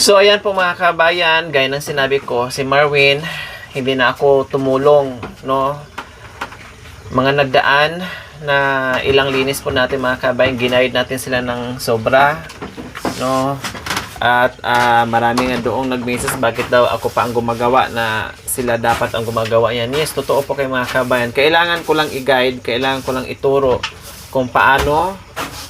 So, ayan po mga kabayan, gaya ng sinabi ko, si Marwin, hindi na ako tumulong, no? Mga nagdaan na ilang linis po natin mga kabayan, ginayad natin sila ng sobra, no? At marami nga doong nag-message bakit daw ako pa ang gumagawa na sila dapat ang gumagawa yan. Yes, totoo po kay mga kabayan. Kailangan ko lang i-guide, kailangan ko lang ituro kung paano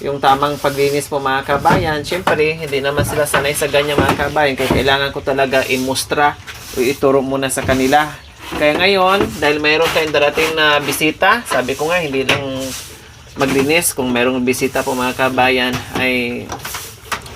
yung tamang paglinis po mga kabayan. Siyempre, hindi naman sila sanay sa ganyan mga kabayan. Kaya kailangan ko talaga imustra o ituro muna sa kanila. Kaya ngayon, dahil mayroon tayong darating na bisita, sabi ko nga, hindi lang maglinis. Kung mayroong bisita po mga kabayan, ay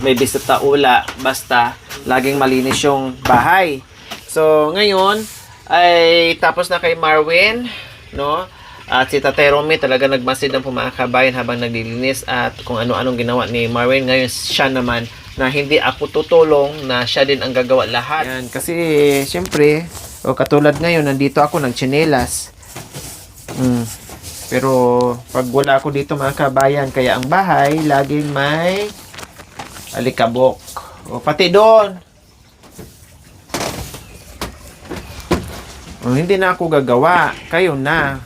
may bisita ula. Basta, laging malinis yung bahay. So, ngayon, ay tapos na kay Marwin, no? At si Tatay Romy talaga nagmasid ng mga kabayan habang naglilinis at kung ano-anong ginawa ni Marwin. Ngayon siya naman na hindi ako tutulong, na siya din ang gagawa lahat. Yan, kasi siyempre, katulad ngayon, nandito ako nagtsinelas. Pero pag wala ako dito mga kabayan, kaya ang bahay laging may alikabok. O pati doon. Hindi na ako gagawa. Kayo na.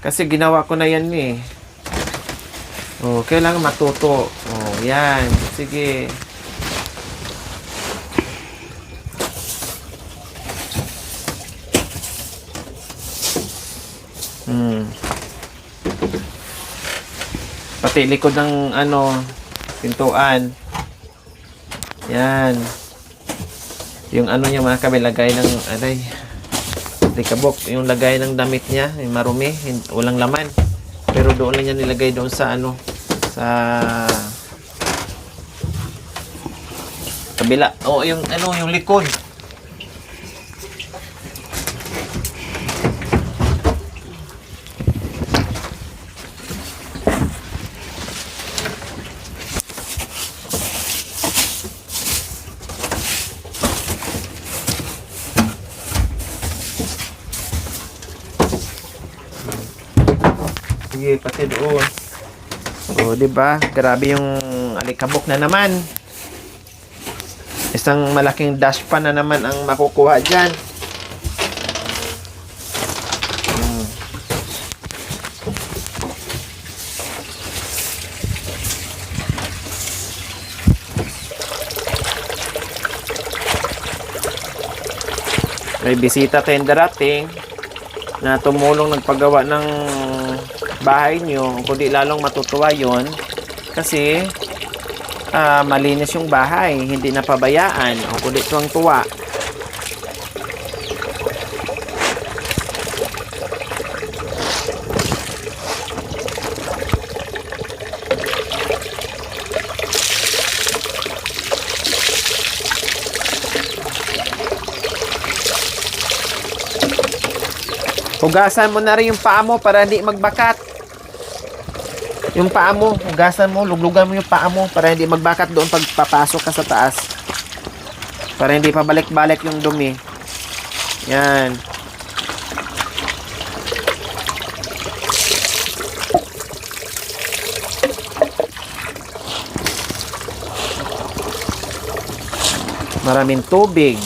Kasi ginawa ko na yan eh. Kailangan matuto. Yan. Sige. Pati likod ng pintuan. Yan. Yung niya mga kabilagay ng likabok, yung lagay ng damit niya, yung marumi, walang laman. Pero doon lang niya nilagay doon sa sa kabila. Yung likod. Sige, pati doon. Di ba? Grabe yung alikabok na naman. Isang malaking dashpan na naman ang makukuha diyan. May bisita tayong darating na tumulong nagpagawa ng bahay nyo, kundi lalong matutuwa yon kasi malinis yung bahay, hindi napabayaan, kundi tuwang-tuwa. Hugasan mo na rin yung paa mo para hindi magbakat. Yung paa mo, hugasan mo, luglugan mo yung paa mo para hindi magbakat doon pag papasok ka sa taas. Para hindi pa balik-balik yung dumi. Yan. Maraming tubig.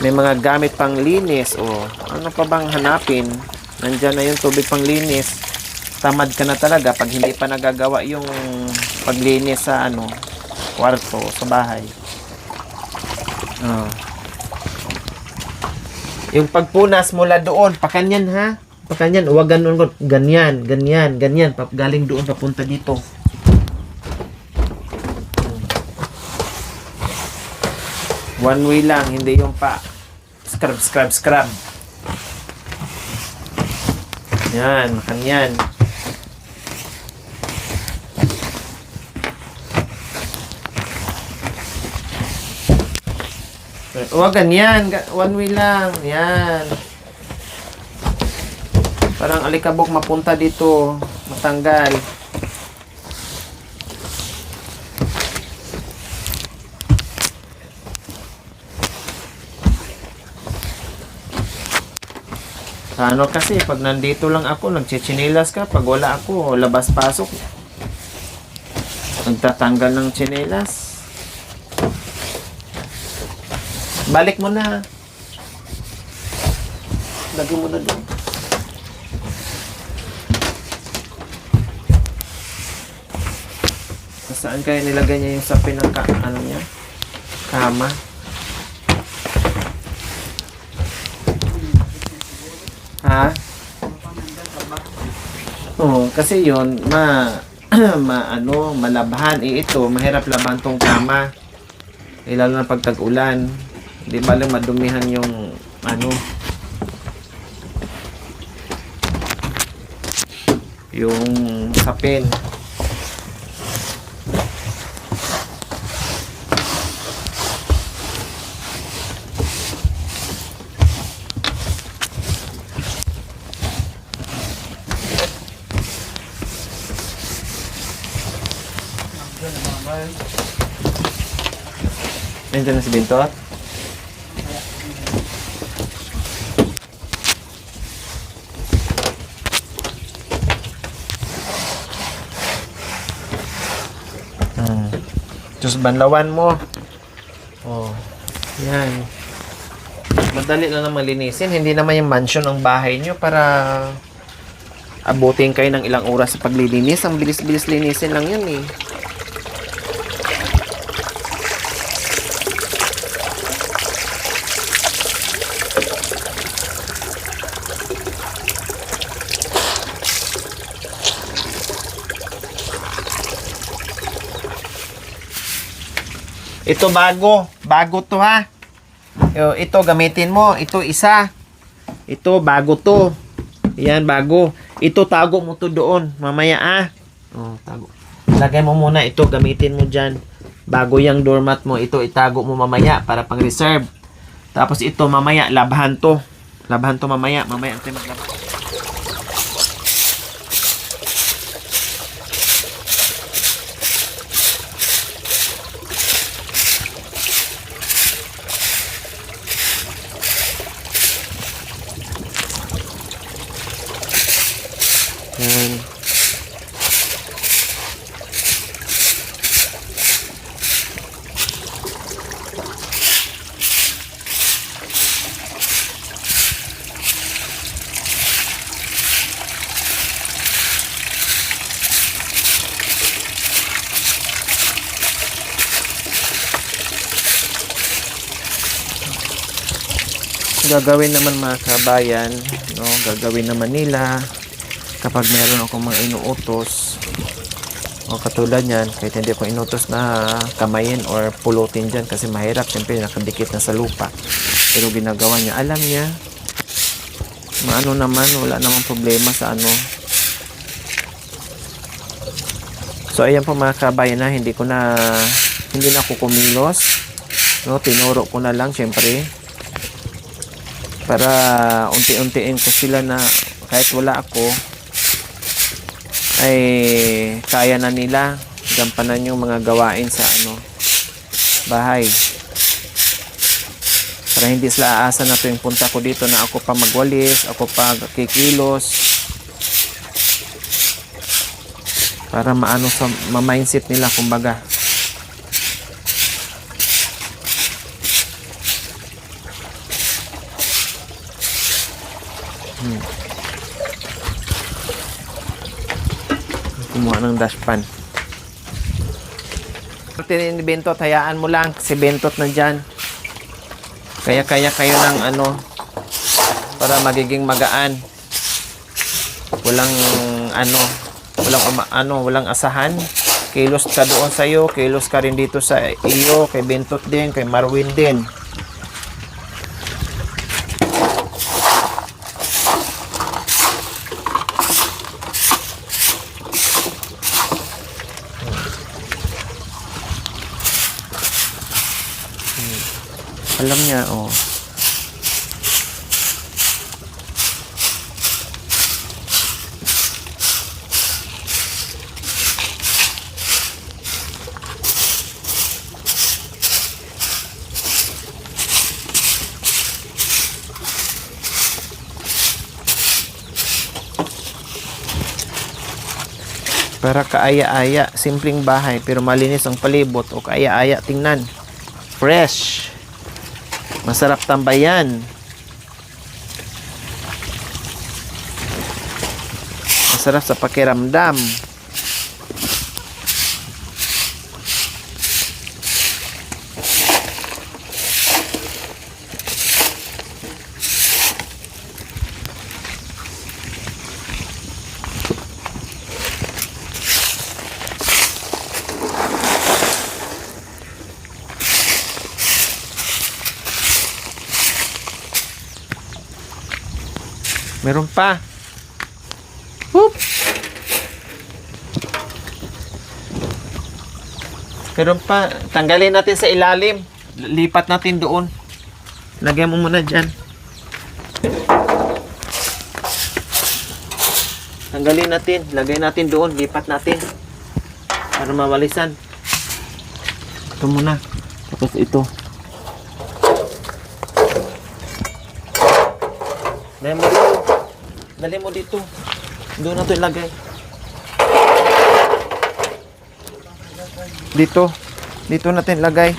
May mga gamit pang linis. Ano pa bang hanapin? Nandyan na yung tubig pang linis. Tamad ka na talaga pag hindi pa nagagawa yung paglinis sa kwarto, sa bahay. Yung pagpunas mula doon, pakanyan ha? Pakanyan, huwag ganyan, ganyan. Galing doon, papunta dito. One way lang, hindi yung scrub. Yan, makanyan. Huwag ganyan, one way lang. Yan. Parang alikabok mapunta dito, matanggal. Kasi pag nandito lang ako, nagchichinilas ka. Pag wala ako, labas-pasok. Nagtatanggal ng chinelas. Balik mo na. Lagyan mo na doon. Saan kaya nilagay niya yung sapin ng ano niya? Kama. Ha? Oo, kasi yun, malabhan. Ito, mahirap laban tong kama. Lalo na pag tag-ulan. Di ba lang madumihan yung yung sapin. Nandiyan na si Bintot? Diyos, banlawan mo. Oh, yan. Madali lang naman linisin. Hindi naman yung mansion ang bahay nyo para abutin kayo ng ilang oras sa paglilinis. Ang bilis-bilis linisin lang yun eh. Ito bago. Bago to ha. Ito gamitin mo. Ito isa. Ito bago to. Yan bago. Ito tago mo to doon. Mamaya Oh, tago. Lagay mo muna ito. Gamitin mo dyan. Bago yung doormat mo. Ito itago mo mamaya para pang reserve. Tapos ito mamaya labahan to. Labahan to mamaya. Mamaya tayo maglabahan. Yan. Gagawin naman mga kabayan, no? Gagawin naman nila kapag meron akong mga inuutos o katulad yan, kahit hindi ko inutos na kamayin or pulutin dyan kasi mahirap, siyempre nakadikit na sa lupa, pero ginagawa niya, alam niya maano naman, wala namang problema sa ano. So ayan po mga kabayan na, hindi na ako kumilos, no? Tinuro ko na lang siyempre para unti-untiin ko sila na kahit wala ako ay kaya na nila gampanan yung mga gawain sa bahay, para hindi sila aasa na tuwing punta ko dito na ako pa magwalis, ako pa kikilos, para maano sa ma-mindset nila kumbaga. Kumuha ng dashpan. Tinin ni Bentot, hayaan mo lang si Bentot na dyan. Kaya kayo ng para magiging magaan. Walang asahan. Kilos ka doon sa iyo, kilos ka rin dito sa iyo, kay Bentot din, kay Marwin din. Alam niya, para kaaya-aya, simpleng bahay pero malinis ang palibot o kaaya-aya tingnan. Fresh. Masarap tambayan. Masarap sa pakiramdam. Meron pa. Whoop. Meron pa. Tanggalin natin sa ilalim. Lipat natin doon. Lagyan mo muna dyan. Tanggalin natin. Lagay natin doon. Lipat natin. Para mawalisan. Ito muna. Tapos ito. Dali mo dito. Doon na ito ilagay. Dito. Dito natin ilagay.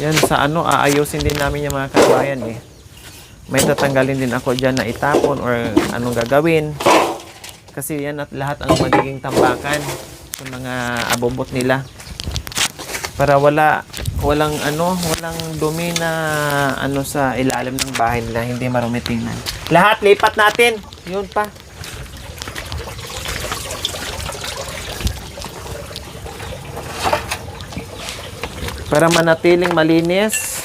Yan sa ano, aayusin din namin yung mga kabayan eh. May tatanggalin din ako dyan na itapon or anong gagawin. Kasi yan at lahat ang magiging tambakan sa mga abobot nila. Para walang dumi na ano sa ilalim ng bahay nila, hindi marumi tingnan. Lahat lipat natin. Yun pa. Para manatiling malinis.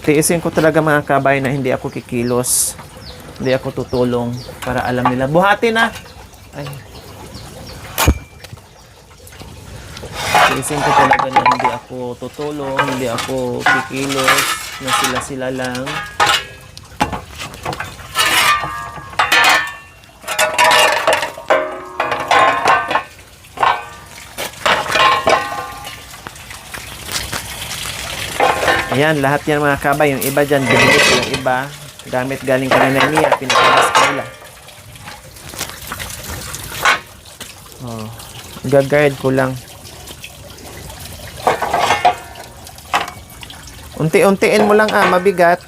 Tiisin ko talaga mga kabay na hindi ako kikilos. Hindi ako tutulong para alam nila. Buhati na! Ay. Tiisin ko talaga na hindi ako tutulong, hindi ako kikilos, na sila-sila lang. Ayan, lahat yan mga kabay. Yung iba dyan, binigit ko yung iba. Gamit galing kanina niya, pinakalas ko nila. Oh, gagard ko lang. Unti-untiin mo lang mabigat.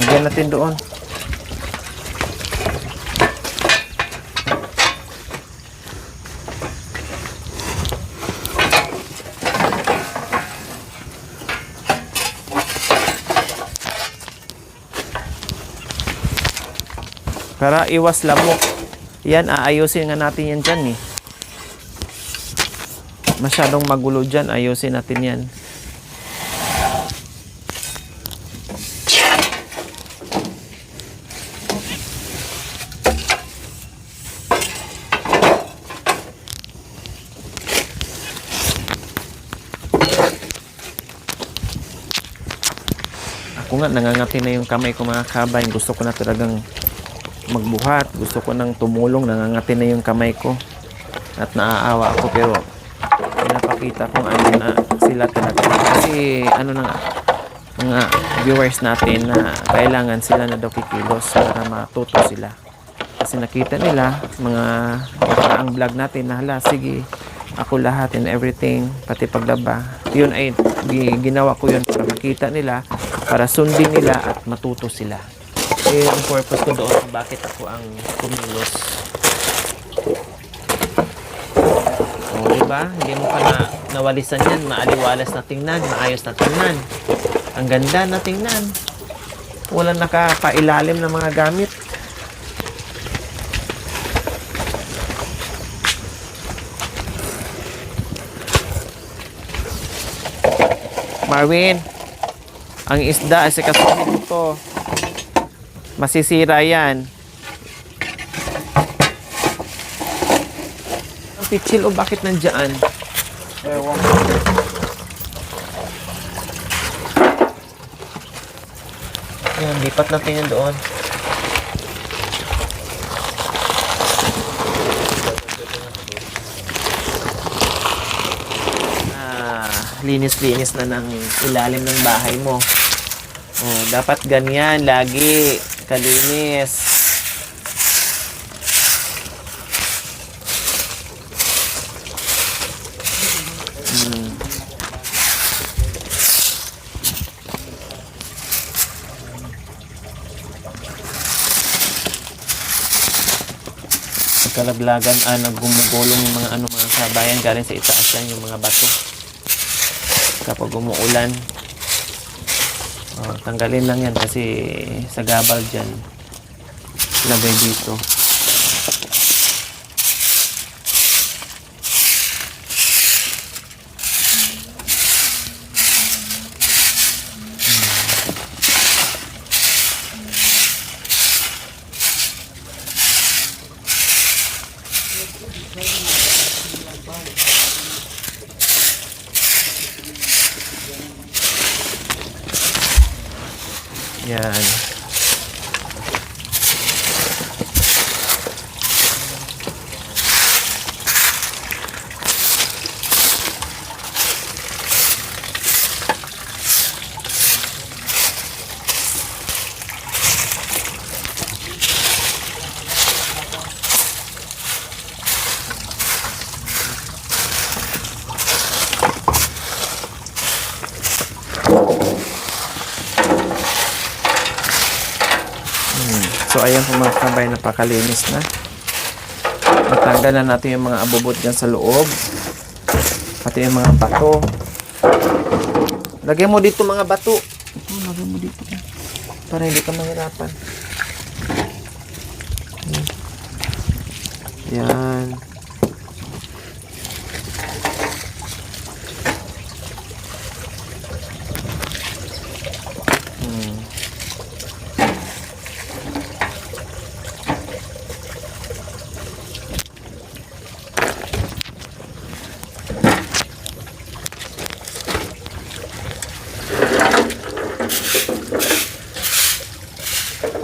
Lagyan natin doon. Para iwas lamok. Yan, aayusin nga natin yan dyan eh. Masyadong magulo dyan, ayusin natin yan. Ako nga, nangangati na yung kamay ko mga kabay. Gusto ko na talagang magbuhat, gusto ko nang tumulong, nangangati na yung kamay ko at naaawa ako, pero pinapakita kong ano na sila talaga kasi ano na mga viewers natin na kailangan sila na daw kikilos para matuto sila kasi nakita nila mga ang vlog natin na hala, sige ako lahat and everything, pati paglaba yun ay ginawa ko yun para makita nila, para sundin nila at matuto sila. Yung purpose ko doon kung bakit ako ang kumilos. O, diba? Hindi mo pa nawalisan yan. Maaliwalas na tingnan. Maayos na tingnan. Ang ganda na tingnan. Walang nakapailalim ng mga gamit. Marvin, ang isda ay sa kasunod mo to. Masisira yan. Ang pitsil o bakit nandyan? Ewan ko. Ayan, lipat natin yan doon. linis-linis na ng ilalim ng bahay mo. Oh, dapat ganyan lagi kalinis. Kalaglagan naggumugulong yung mga mga kabayan galing sa itaas yan, yung mga bato kapag umuulan. Tanggalin lang yan kasi sa gabal dyan lagay dito. Yan. So ayan po mga kabayan, napakalinis na. Natanggal na natin yung mga abubot dyan sa loob. Pati yung mga bato. Lagyan mo dito mga bato. Lagyan mo dito. Para hindi ka mahirapan. Yan.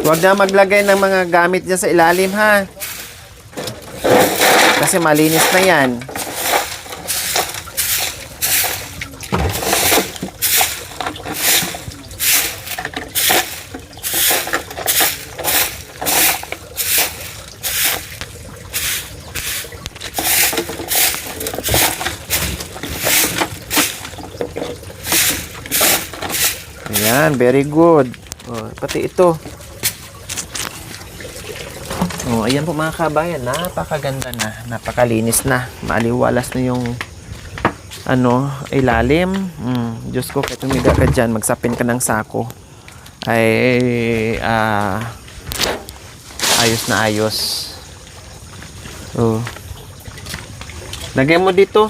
Huwag na maglagay ng mga gamit dyan sa ilalim, ha? Kasi malinis na yan. Ayan, very good. Pati ito. Ayan po mga kabayan, napakaganda na, napakalinis na, maaliwalas na yung ilalim. Diyos ko, kaya tumiga ka dyan, magsapin ka ng sako, ay ayos na ayos. Lagay mo dito.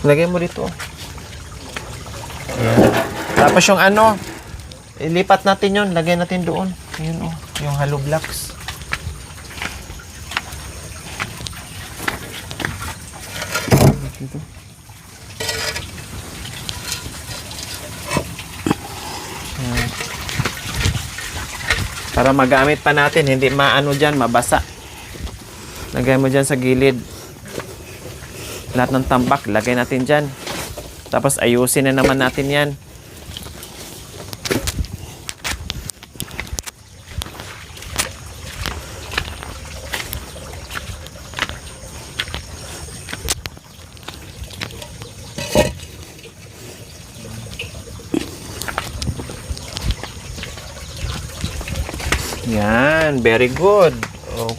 Lagay mo dito. Ayan. Tapos yung ilipat natin yun, lagay natin doon. Ayun yung hollow blocks. Para magamit pa natin, hindi dyan, mabasa. Lagay mo dyan sa gilid. Lahat ng tambak, lagay natin dyan. Tapos ayusin na naman natin yan. Yan, very good.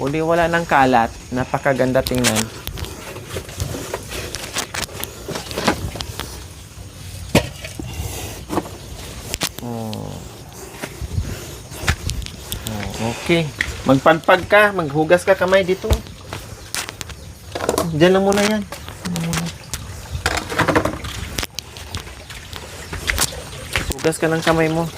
Kundi wala ng kalat, napakaganda tingnan. Okay. Magpagpag ka, maghugas ka kamay dito. Diyan lang muna yan. Hugas ka ng kamay mo.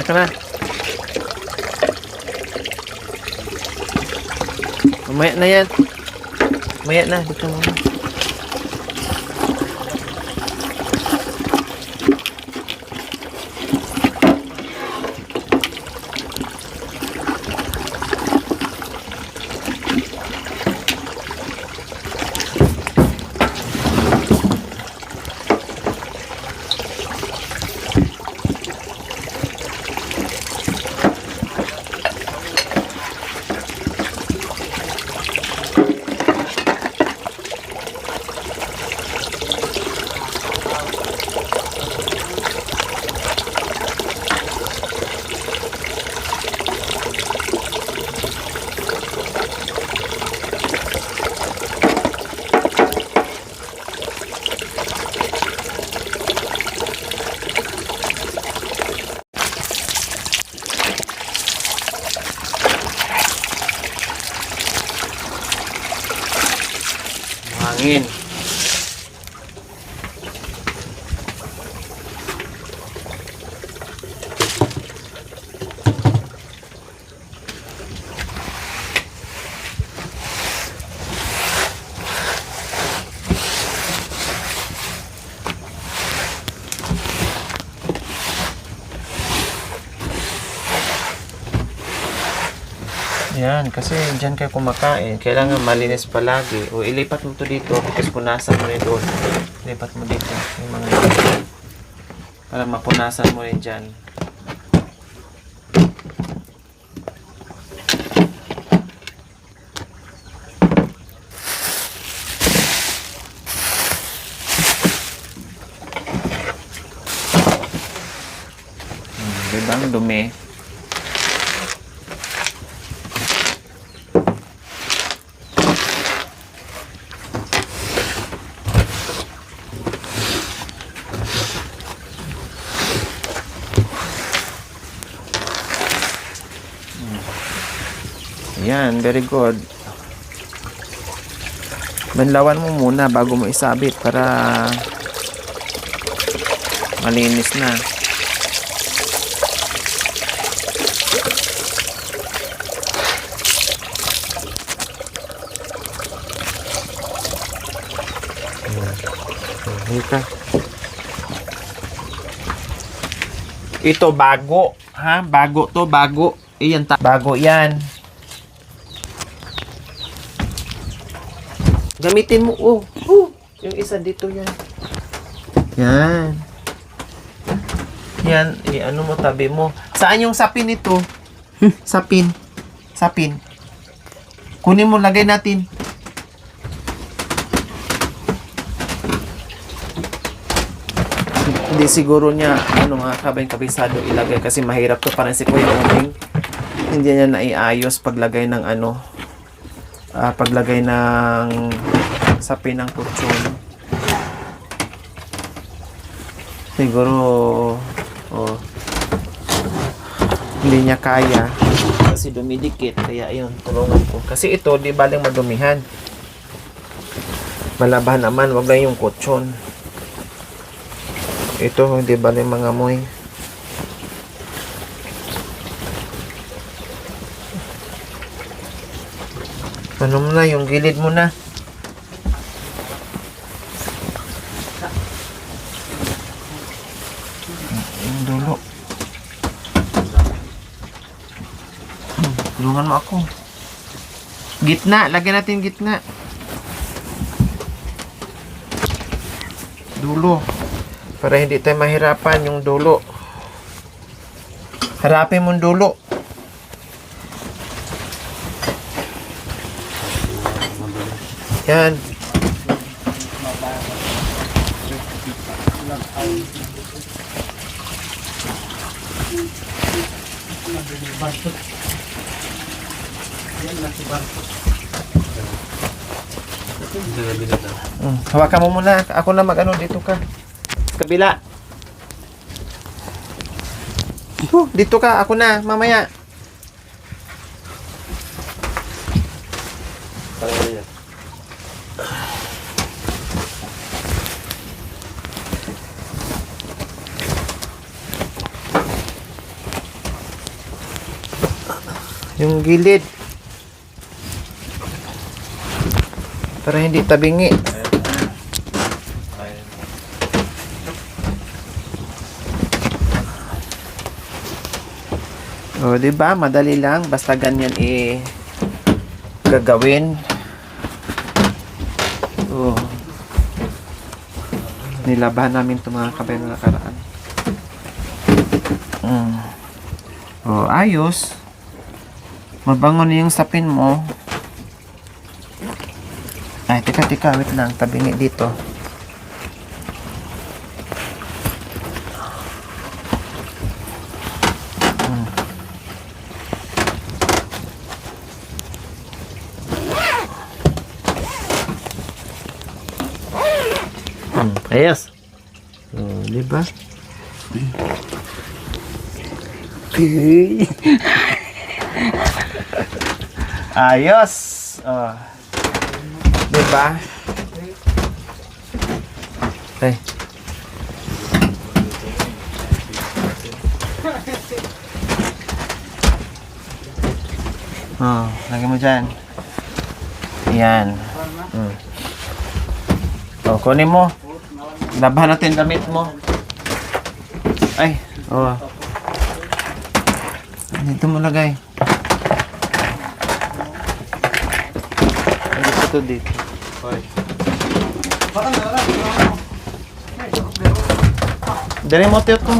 Ka na. Mamaya na yan. Mamaya na. Dito muna. Hangin. Yan, kasi dyan kayo kumakain. Kailangan malinis palagi. O ilipat mo to dito. Tapos punasan mo rin doon. Ilipat mo dito. Yung mga yan. Para mapunasan mo rin dyan. Diba ang dumi? Yan, very good. Banlawan mo muna bago mo isabit para malinis na. Halika. Ito bago, ha? Bago to, bago. Iyan bago 'yan. Gamitin mo, yung isa dito yan. Yan. Yan, ano mo, tabi mo. Saan yung sapin ito? Sapin. Sapin. Kunin mo, lagay natin. Hindi siguro niya, kabisado ilagay kasi mahirap to. Parang si Kuya Uming, hindi niya naiayos paglagay ng paglagay ng sapin ng kutsyon. Siguro hindi niya kaya kasi dumidikit, kaya ayun, tulungan ko. Kasi ito, di baling madumihan. Malabahan naman, wag lang yung kutsyon. Ito, hindi baling mangamoy. Ano mo na, yung gilid mo na. Yung dulo. Tulungan mo ako. Gitna, lagyan natin gitna. Dulo. Para hindi tayo mahirapan yung dulo. Harapin mo yung dulo. Yan. Hawakan mo muna. Ako na mag-ano dito ka. Kabila. Dito ka. Ako na. Mamaya. Yung gilid. Para hindi tabingi. O, di ba? Madali lang. Basta ganyan gagawin. O. Nilabahan namin ito mga kabay na nakaraan. O, ayos. Mabango na yung sapin mo. Ay, tika, wait lang. Tabingi dito. Ayos. Di ba? Ayos. Di ba? Ay. Lagay mo dyan. Yan. Kunin mo. Labahan natin damit mo. Ay, dito mo lagay. Dito to dito. Dari mo tiyo to.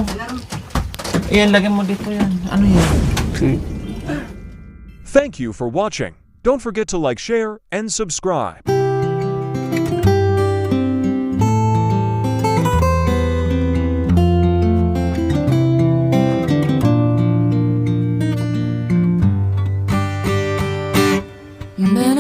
Ayan, lagay mo dito yan. Ano yan? Thank you for watching. Don't forget to like, share, and subscribe. Then